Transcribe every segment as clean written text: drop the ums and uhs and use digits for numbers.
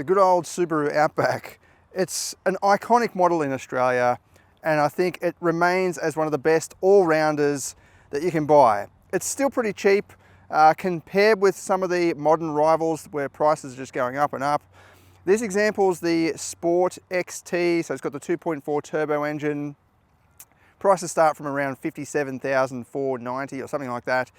the good old Subaru Outback. It's an iconic model in Australia, and I think it remains as one of the best all-rounders that you can buy. It's still pretty cheap compared with some of the modern rivals where prices are just going up and up. This example's the Sport XT, so it's got the 2.4 turbo engine. Prices start from around $57,490 or something like that,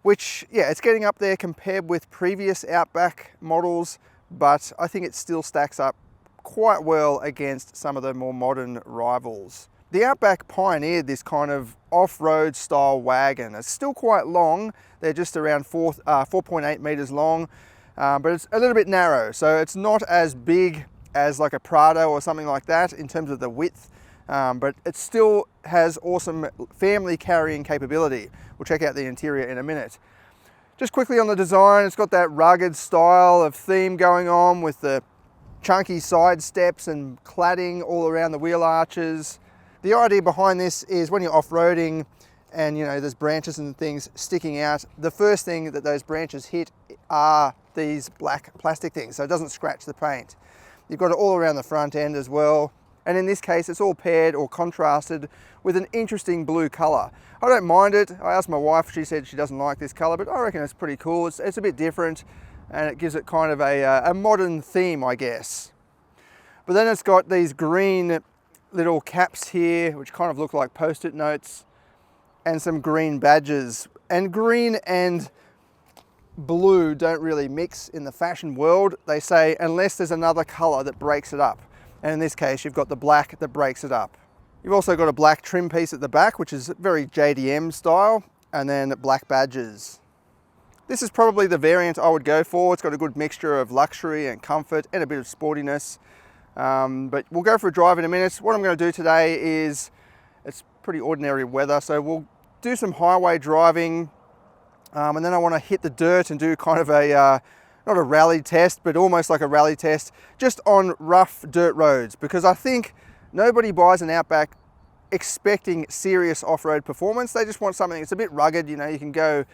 which, yeah, it's getting up there compared with previous Outback models, but I think it still stacks up quite well against some of the more modern rivals. The Outback pioneered this kind of off-road style wagon. It's still quite long. They're just around 4.8 meters long, but it's a little bit narrow. So it's not as big as like a Prado or something like that in terms of the width, but it still has awesome family carrying capability. We'll check out the interior in a minute. Just quickly on the design, it's got that rugged style of theme going on with the chunky side steps and cladding all around the wheel arches. The idea behind this is when you're off-roading and there's branches and things sticking out, the first thing that those branches hit are these black plastic things, so it doesn't scratch the paint. You've got it all around the front end as well. And in this case, it's all paired or contrasted with an interesting blue color. I don't mind it. I asked my wife, she said she doesn't like this color, but I reckon it's pretty cool. It's a bit different and it gives it kind of a modern theme, I guess. But then it's got these green little caps here, which kind of look like post-it notes, and some green badges. And green and blue don't really mix in the fashion world, they say, unless there's another color that breaks it up. And in this case, you've got the black that breaks it up. You've also got a black trim piece at the back, which is very JDM style, and then black badges. This is probably the variant I would go for. It's got a good mixture of luxury and comfort and a bit of sportiness. But we'll go for a drive in a minute. What I'm going to do today is, it's pretty ordinary weather, so we'll do some highway driving, and then I want to hit the dirt and do kind of a, not a rally test, but almost like a rally test, just on rough dirt roads, because I think nobody buys an Outback expecting serious off-road performance. They just want something that's a bit rugged. You can go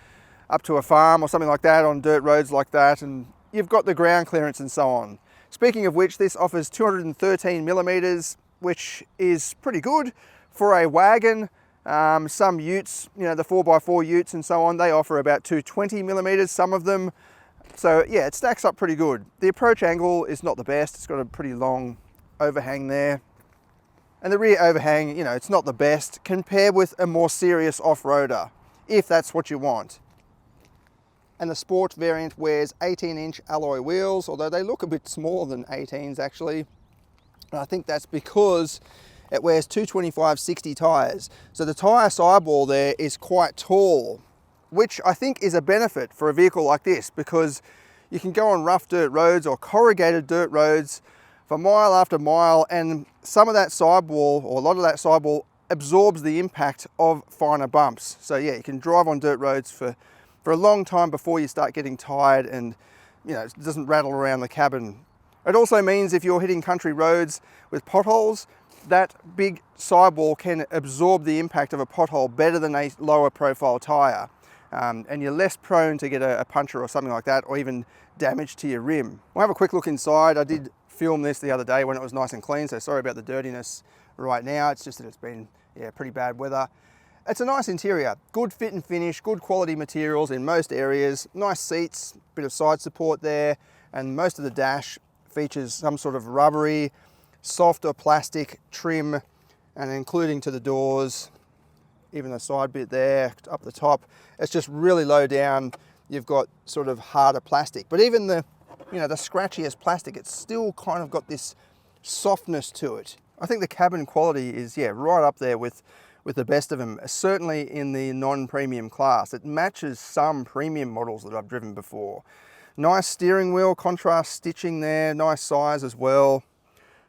up to a farm or something like that on dirt roads like that, and you've got the ground clearance and so on. Speaking of which, this offers 213 millimeters, which is pretty good for a wagon. Some utes, the 4x4 utes and so on, they offer about 220 millimeters, some of them. So yeah, it stacks up pretty good. The approach angle is not the best. It's got a pretty long overhang there. And the rear overhang, it's not the best compared with a more serious off-roader, if that's what you want. And the Sport variant wears 18-inch alloy wheels, although they look a bit smaller than 18s actually. And I think that's because it wears 225/60 tyres. So the tyre sidewall there is quite tall, which I think is a benefit for a vehicle like this, because you can go on rough dirt roads or corrugated dirt roads for mile after mile, and some of that sidewall, or a lot of that sidewall, absorbs the impact of finer bumps. So yeah, you can drive on dirt roads for a long time before you start getting tired, and it doesn't rattle around the cabin. It also means if you're hitting country roads with potholes, that big sidewall can absorb the impact of a pothole better than a lower profile tyre. And you're less prone to get a puncture or something like that, or even damage to your rim. We'll have a quick look inside. I did film this the other day when it was nice and clean, so sorry about the dirtiness right now. It's just that it's been pretty bad weather. It's a nice interior, good fit and finish, good quality materials in most areas, nice seats, bit of side support there, and most of the dash features some sort of rubbery, soft or plastic trim, and including to the doors, even the side bit there, up the top. It's just really low down. You've got sort of harder plastic, but even the scratchiest plastic, it's still kind of got this softness to it. I think the cabin quality is, right up there with the best of them, certainly in the non-premium class. It matches some premium models that I've driven before. Nice steering wheel, contrast stitching there, nice size as well.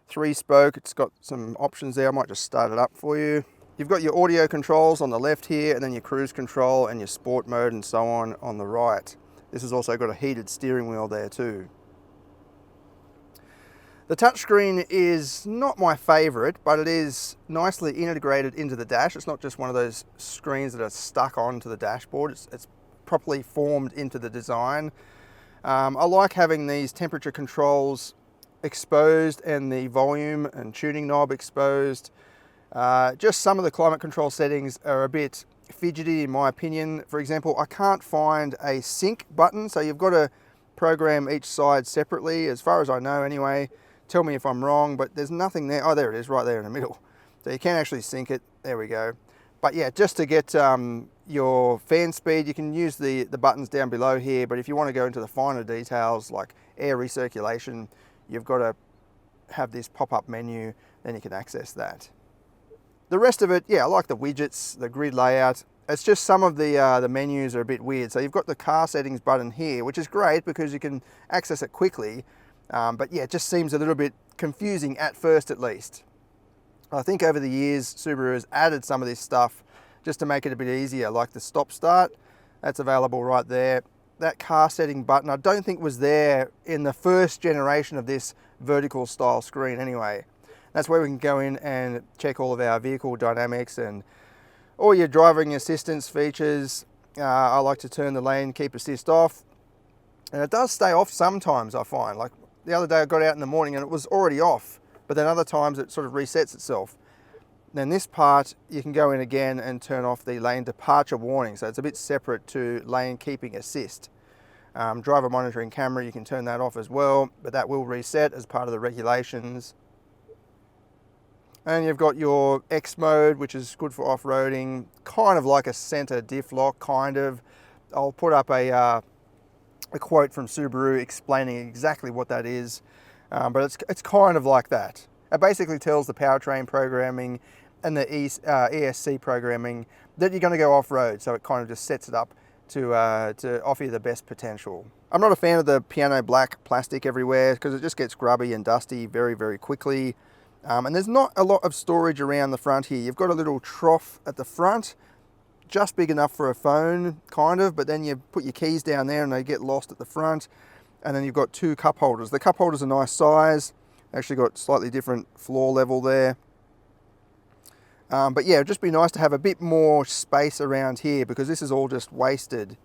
3-spoke, it's got some options there. I might just start it up for you. You've got your audio controls on the left here, and then your cruise control and your sport mode and so on the right. This has also got a heated steering wheel there too. The touchscreen is not my favorite, but it is nicely integrated into the dash. It's not just one of those screens that are stuck onto the dashboard. It's properly formed into the design. I like having these temperature controls exposed and the volume and tuning knob exposed. Just some of the climate control settings are a bit fidgety in my opinion. For example, I can't find a sync button, so you've got to program each side separately, as far as I know anyway. Tell me if I'm wrong, but there's nothing there. Oh, there it is, right there in the middle. So you can actually sync it. There we go. But yeah, just to get your fan speed, you can use the buttons down below here, but if you want to go into the finer details like air recirculation, you've got to have this pop-up menu, then you can access that. The rest of it, yeah, I like the widgets, the grid layout. It's just some of the menus are a bit weird. So you've got the car settings button here, which is great because you can access it quickly. But yeah, it just seems a little bit confusing at first at least. I think over the years, Subaru has added some of this stuff just to make it a bit easier, like the stop start. That's available right there. That car setting button, I don't think was there in the first generation of this vertical style screen anyway. That's where we can go in and check all of our vehicle dynamics and all your driving assistance features. I like to turn the lane keep assist off, and it does stay off sometimes, I find. Like the other day I got out in the morning and it was already off, but then other times it sort of resets itself. Then this part, you can go in again and turn off the lane departure warning, so it's a bit separate to lane keeping assist. Driver monitoring camera, you can turn that off as well, but that will reset as part of the regulations. And you've got your X mode, which is good for off-roading, kind of like a center diff lock, kind of. I'll put up a quote from Subaru explaining exactly what that is, but it's kind of like that. It basically tells the powertrain programming and the ESC programming that you're going to go off-road, so it kind of just sets it up to offer you the best potential. I'm not a fan of the piano black plastic everywhere because it just gets grubby and dusty very, very quickly. And there's not a lot of storage around the front here. You've got a little trough at the front, just big enough for a phone, kind of, but then you put your keys down there and they get lost at the front. And then you've got two cup holders. The cup holders are nice size. Actually got slightly different floor level there. But yeah, it'd just be nice to have a bit more space around here because this is all just wasted.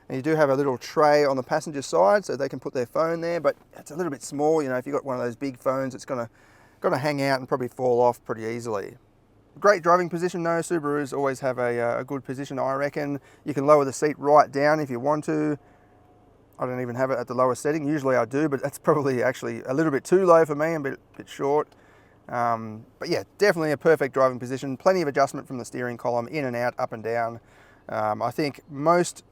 And you do have a little tray on the passenger side so they can put their phone there, but it's a little bit small. You know, if you've got one of those big phones, it's gonna hang out and probably fall off pretty easily. Great driving position though. Subarus always have a good position, I reckon. You can lower the seat right down if you want to. I don't even have it at the lowest setting. Usually I do, but that's probably actually a little bit too low for me, a bit short. But yeah, definitely a perfect driving position. Plenty of adjustment from the steering column, in and out, up and down. I think most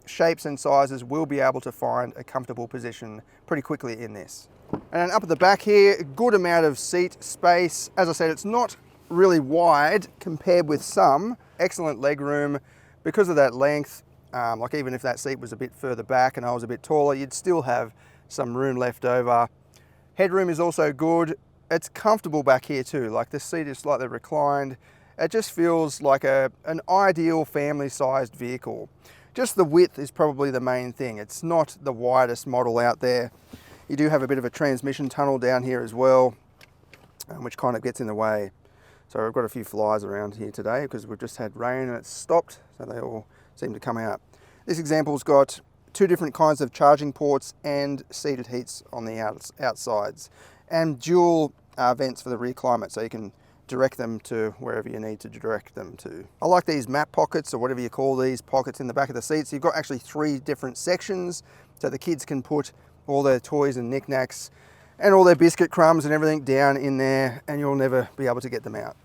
shapes and sizes will be able to find a comfortable position pretty quickly in this. And then up at the back here, a good amount of seat space. As I said, it's not really wide compared with some. Excellent leg room because of that length. Like even if that seat was a bit further back and I was a bit taller, you'd still have some room left over. Headroom is also good. It's comfortable back here too. Like this seat is slightly reclined. It just feels like an ideal family-sized vehicle. Just the width is probably the main thing. It's not the widest model out there. You do have a bit of a transmission tunnel down here as well, which kind of gets in the way. So I've got a few flies around here today because we've just had rain and it's stopped, so they all seem to come out. This example's got two different kinds of charging ports and seated heats on the outsides, and dual vents for the rear climate, so you can direct them to wherever you need to direct them to. I like these map pockets, or whatever you call these pockets in the back of the seat. So you've got actually 3 different sections, so the kids can put all their toys and knickknacks and all their biscuit crumbs and everything down in there, and you'll never be able to get them out.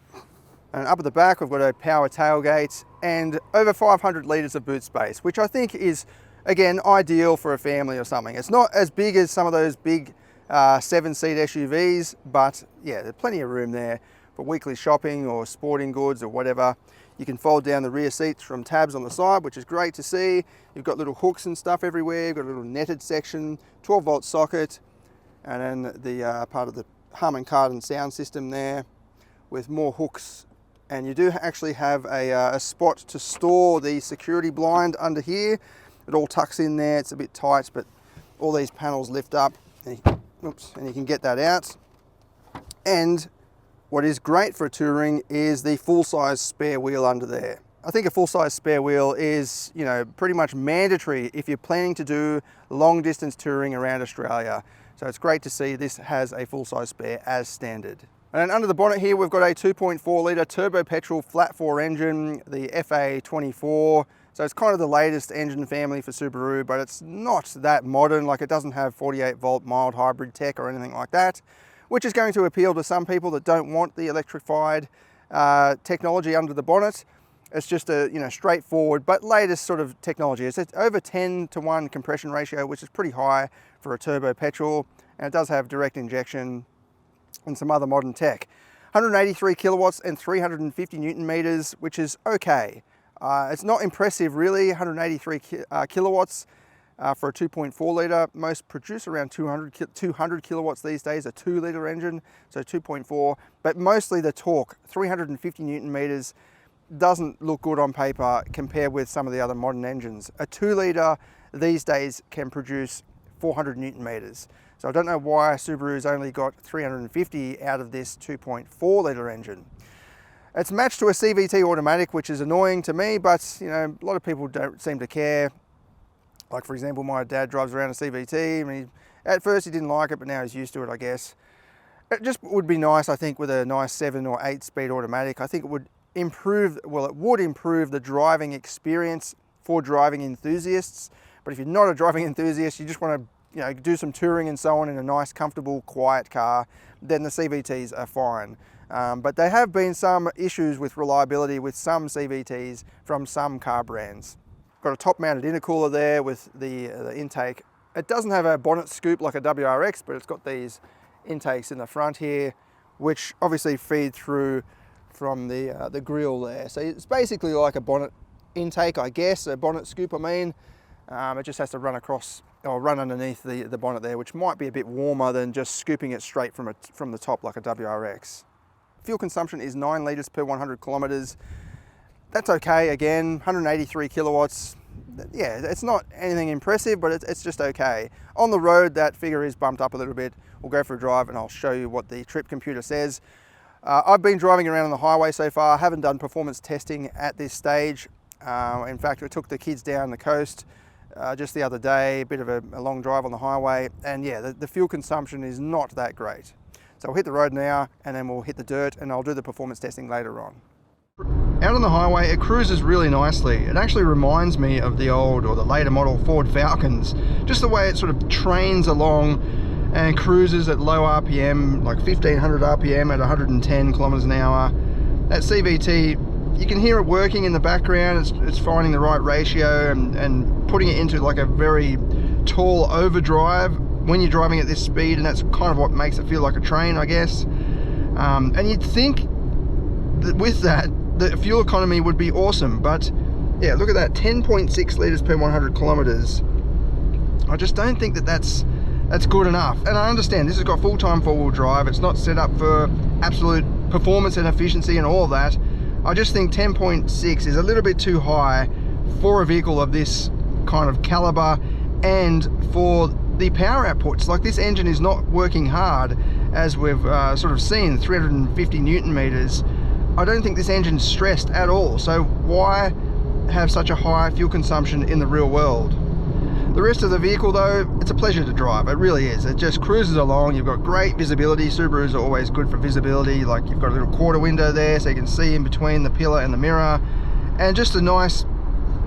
And up at the back, we've got a power tailgate and over 500 litres of boot space, which I think is, again, ideal for a family or something. It's not as big as some of those big 7-seat SUVs, but yeah, there's plenty of room there for weekly shopping or sporting goods or whatever. You can fold down the rear seats from tabs on the side, which is great to see. You've got little hooks and stuff everywhere. You've got a little netted section, 12-volt socket, and then the part of the Harman Kardon sound system there with more hooks. And you do actually have a spot to store the security blind under here. It all tucks in there. It's a bit tight, but all these panels lift up, and you can get that out. And what is great for touring is the full-size spare wheel under there. I think a full-size spare wheel is, you know, pretty much mandatory if you're planning to do long-distance touring around Australia. So it's great to see this has a full-size spare as standard. And then under the bonnet here, we've got a 2.4 litre turbo petrol flat 4 engine, the FA24. So it's kind of the latest engine family for Subaru, but it's not that modern. Like, it doesn't have 48 volt mild hybrid tech or anything like that, which is going to appeal to some people that don't want the electrified technology under the bonnet. It's just a straightforward but latest sort of technology. It's over 10:1 compression ratio, which is pretty high for a turbo petrol, and it does have direct injection and some other modern tech. 183 kilowatts and 350 Newton meters, which is okay. It's not impressive really, 183 kilowatts for a 2.4 litre. Most produce around 200 kilowatts these days, a 2 litre engine, so 2.4, but mostly the torque, 350 Newton meters, doesn't look good on paper compared with some of the other modern engines. A 2 litre these days can produce 400 Newton meters. So I don't know why Subaru's only got 350 out of this 2.4 litre engine. It's matched to a CVT automatic, which is annoying to me, but a lot of people don't seem to care. Like, for example, my dad drives around a CVT. I mean, at first he didn't like it, but now he's used to it, I guess. It just would be nice, I think, with a nice 7 or 8 speed automatic. I think it would improve, well, it would improve the driving experience for driving enthusiasts. But if you're not a driving enthusiast, you just want to do some touring and so on in a nice, comfortable, quiet car, then the CVTs are fine. But there have been some issues with reliability with some CVTs from some car brands. Got a top-mounted intercooler there with the intake. It doesn't have a bonnet scoop like a WRX, but it's got these intakes in the front here, which obviously feed through from the grille there. So it's basically like a bonnet intake, I guess, a bonnet scoop, I mean. It just has to run across or run underneath the bonnet there, which might be a bit warmer than just scooping it straight from the top like a WRX. Fuel consumption is 9 litres per 100 kilometres. That's okay, again, 183 kilowatts. Yeah, it's not anything impressive, but it's just okay. On the road, that figure is bumped up a little bit. We'll go for a drive and I'll show you what the trip computer says. I've been driving around on the highway so far. I haven't done performance testing at this stage. In fact, we took the kids down the coast just the other day, a bit of a long drive on the highway, and yeah, the fuel consumption is not that great. So we'll hit the road now, and then we'll hit the dirt, and I'll do the performance testing later on. Out on the highway, it cruises really nicely. It actually reminds me of the old or the later model Ford Falcons, just the way it sort of trains along and cruises at low RPM, like 1500 RPM at 110 kilometers an hour. That CVT, you can hear it working in the background. It's finding the right ratio and putting it into like a very tall overdrive when you're driving at this speed, and that's kind of what makes it feel like a train, I guess. And you'd think that with that, the fuel economy would be awesome, but yeah, look at that, 10.6 litres per 100 kilometres. I just don't think that's good enough. And I understand this has got full-time four-wheel drive. It's not set up for absolute performance and efficiency and all of that. I just think 10.6 is a little bit too high for a vehicle of this kind of caliber and for the power outputs. Like, this engine is not working hard, as we've sort of seen, 350 Newton meters. I don't think this engine's stressed at all. So why have such a high fuel consumption in the real world? The rest of the vehicle though, it's a pleasure to drive. It really is. It just cruises along. You've got great visibility. Subarus are always good for visibility. Like, you've got a little quarter window there so you can see in between the pillar and the mirror, and just a nice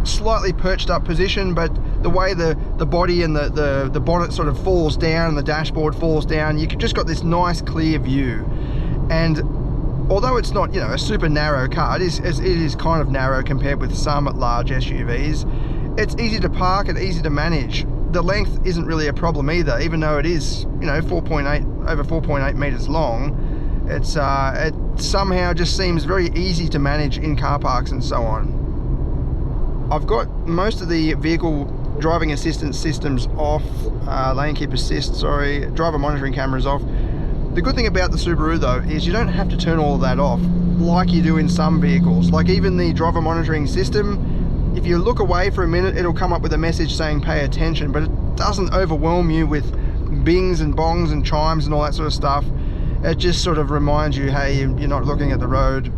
slightly perched up position, but the way the body and the bonnet sort of falls down and the dashboard falls down, you've just got this nice clear view. And although it's not, a super narrow car, it is kind of narrow compared with some large SUVs. It's easy to park and easy to manage. The length isn't really a problem either, even though it is, over 4.8 meters long. It somehow just seems very easy to manage in car parks and so on. I've got most of the vehicle driving assistance systems off, lane keep assist, sorry, driver monitoring cameras off. The good thing about the Subaru though is you don't have to turn all of that off like you do in some vehicles. Like, even the driver monitoring system, if you look away for a minute, it'll come up with a message saying pay attention, but it doesn't overwhelm you with bings and bongs and chimes and all that sort of stuff. It just sort of reminds you, hey, you're not looking at the road.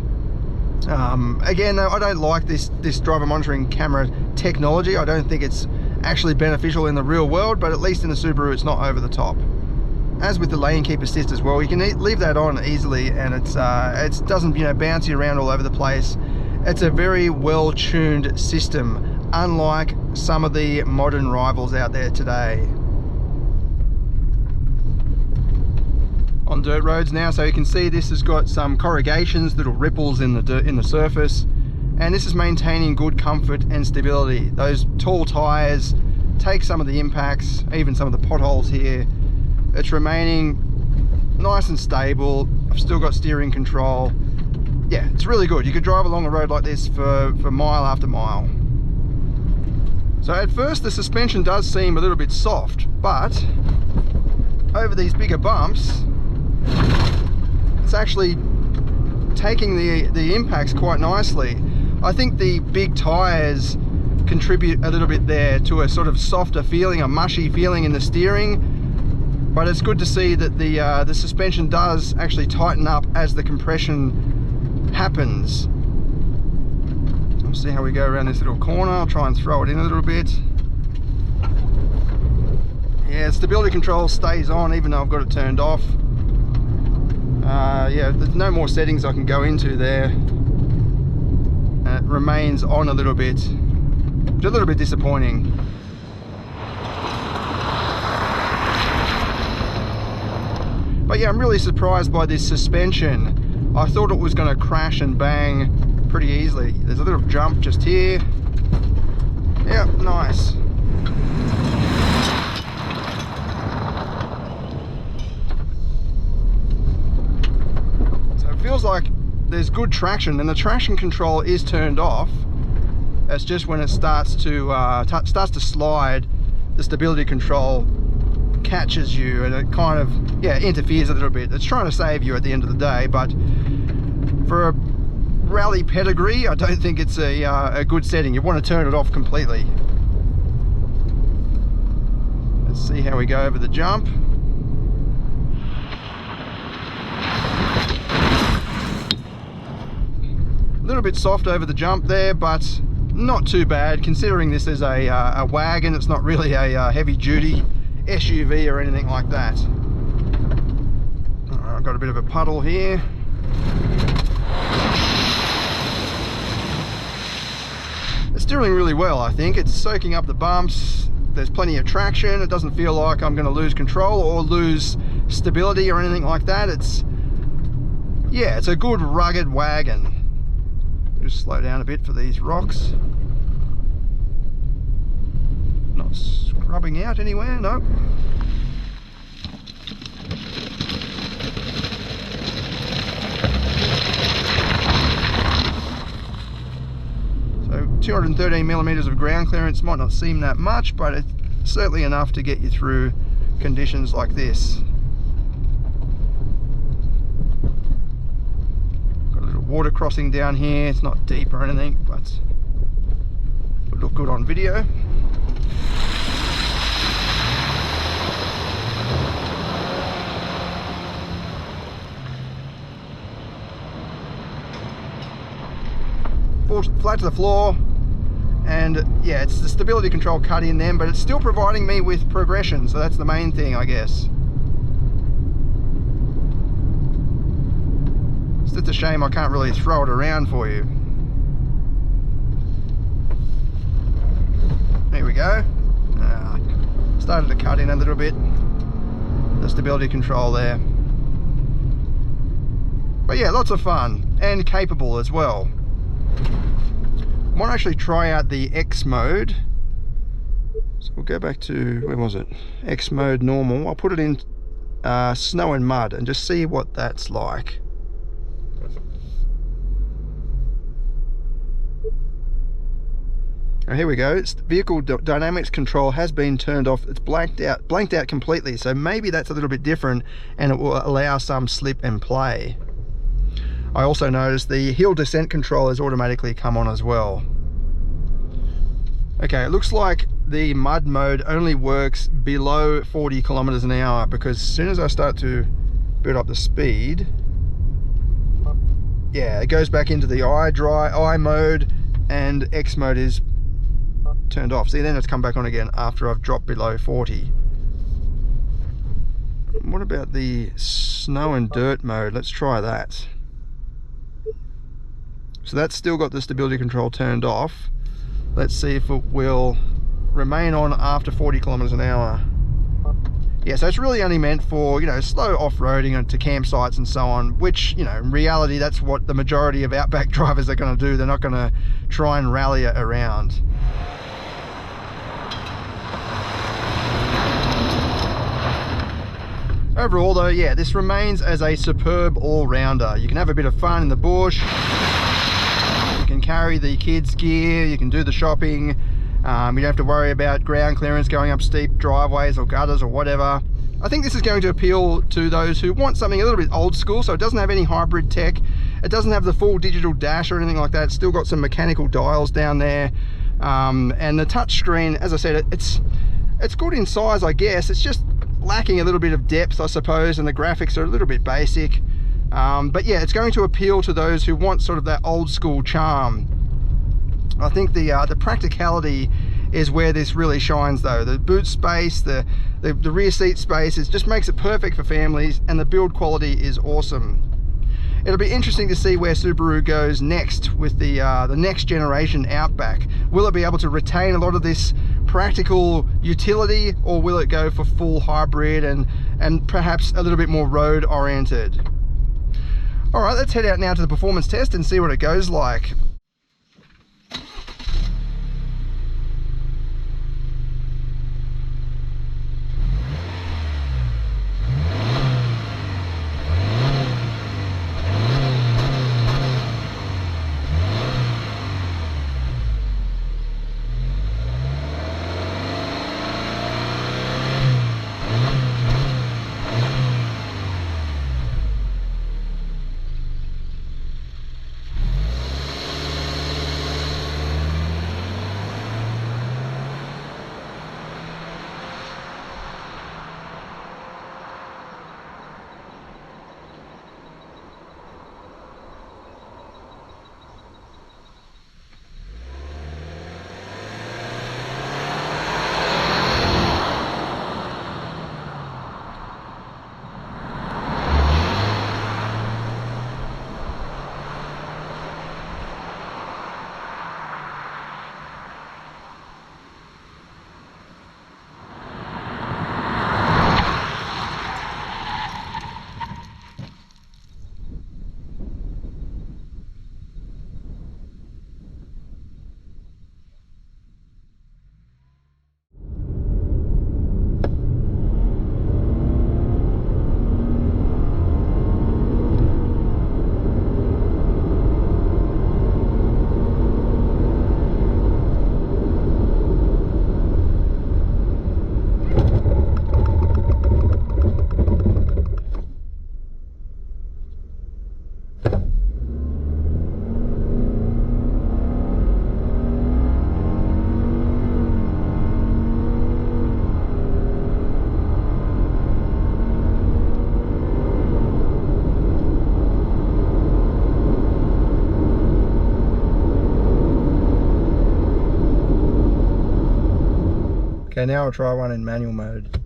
Again though, I don't like this driver monitoring camera technology. I don't think it's actually beneficial in the real world, but at least in the Subaru it's not over the top. as with the lane keep assist as well, you can leave that on easily, and it doesn't, you know, bounce you around all over the place. It's a very well tuned system, unlike some of the modern rivals out there today. On dirt roads now, so you can see this has got some corrugations, little ripples in the dirt, in the surface, and this is maintaining good comfort and stability. Those tall tires take some of the impacts, even some of the potholes here. It's remaining nice and stable. I've still got steering control. Yeah, it's really good. You could drive along a road like this for mile after mile. So at first the suspension does seem a little bit soft, but over these bigger bumps, it's actually taking the impacts quite nicely. I think the big tires contribute a little bit there to a sort of softer feeling, a mushy feeling in the steering. But it's good to see that the suspension does actually tighten up as the compression happens. We'll see how we go around this little corner. I'll try and throw it in a little bit. Yeah, stability control stays on even though I've got it turned off. Yeah, there's no more settings I can go into there. And it remains on a little bit, which is a little bit disappointing. But yeah, I'm really surprised by this suspension. I thought it was going to crash and bang pretty easily. There's a little jump just here. Yeah, nice. So it feels like there's good traction, and the traction control is turned off. It's just when it starts to slide, the stability control catches you, and it kind of, yeah, interferes a little bit. It's trying to save you at the end of the day, but for a rally pedigree, I don't think it's a good setting. You want to turn it off completely. Let's see how we go over the jump. A little bit soft over the jump there, but not too bad considering this is a wagon. It's not really a heavy duty SUV or anything like that. Alright, I've got a bit of a puddle here. It's doing really well, I think. It's soaking up the bumps. There's plenty of traction. It doesn't feel like I'm going to lose control or lose stability or anything like that. Yeah, it's a good rugged wagon. Just slow down a bit for these rocks. Not scrubbing out anywhere, no. So 213 millimeters of ground clearance might not seem that much, but it's certainly enough to get you through conditions like this. Got a little water crossing down here. It's not deep or anything, but it would look good on video. Flat to the floor, and yeah, it's the stability control cut in then, but it's still providing me with progression, so that's the main thing, I guess. It's just a shame I can't really throw it around for you. There we go. Started to cut in a little bit, the stability control there. But yeah, lots of fun and capable as well. I might actually try out the X mode. So we'll go back to, where was it? X mode normal. I'll put it in snow and mud and just see what that's like. Now here we go. It's vehicle dynamics control has been turned off. It's blanked out completely. So maybe that's a little bit different, and it will allow some slip and play. I also noticed the hill descent control has automatically come on as well. Okay, it looks like the mud mode only works below 40 kilometers an hour, because as soon as I start to build up the speed, yeah, it goes back into the I mode, and X mode is turned off. See, then it's come back on again after I've dropped below 40. What about the snow and dirt mode? Let's try that. So that's still got the stability control turned off. Let's see if it will remain on after 40 kilometers an hour. Yeah, so it's really only meant for, you know, slow off-roading to campsites and so on, which, you know, in reality, that's what the majority of Outback drivers are going to do. They're not going to try and rally it around. Overall though, yeah, this remains as a superb all-rounder. You can have a bit of fun in the bush, you can carry the kids' gear, you can do the shopping, you don't have to worry about ground clearance going up steep driveways or gutters or whatever. I think this is going to appeal to those who want something a little bit old school, so it doesn't have any hybrid tech, it doesn't have the full digital dash or anything like that, it's still got some mechanical dials down there, and the touch screen, as I said, it's good in size, I guess. It's just lacking a little bit of depth, I suppose, and the graphics are a little bit basic. But yeah, it's going to appeal to those who want sort of that old school charm. I think the practicality is where this really shines though. The boot space, the rear seat space, it just makes it perfect for families, and the build quality is awesome. It'll be interesting to see where Subaru goes next with the next generation Outback. Will it be able to retain a lot of this practical utility, or will it go for full hybrid and perhaps a little bit more road oriented? All right, let's head out now to the performance test and see what it goes like. Okay, now I'll try one in manual mode.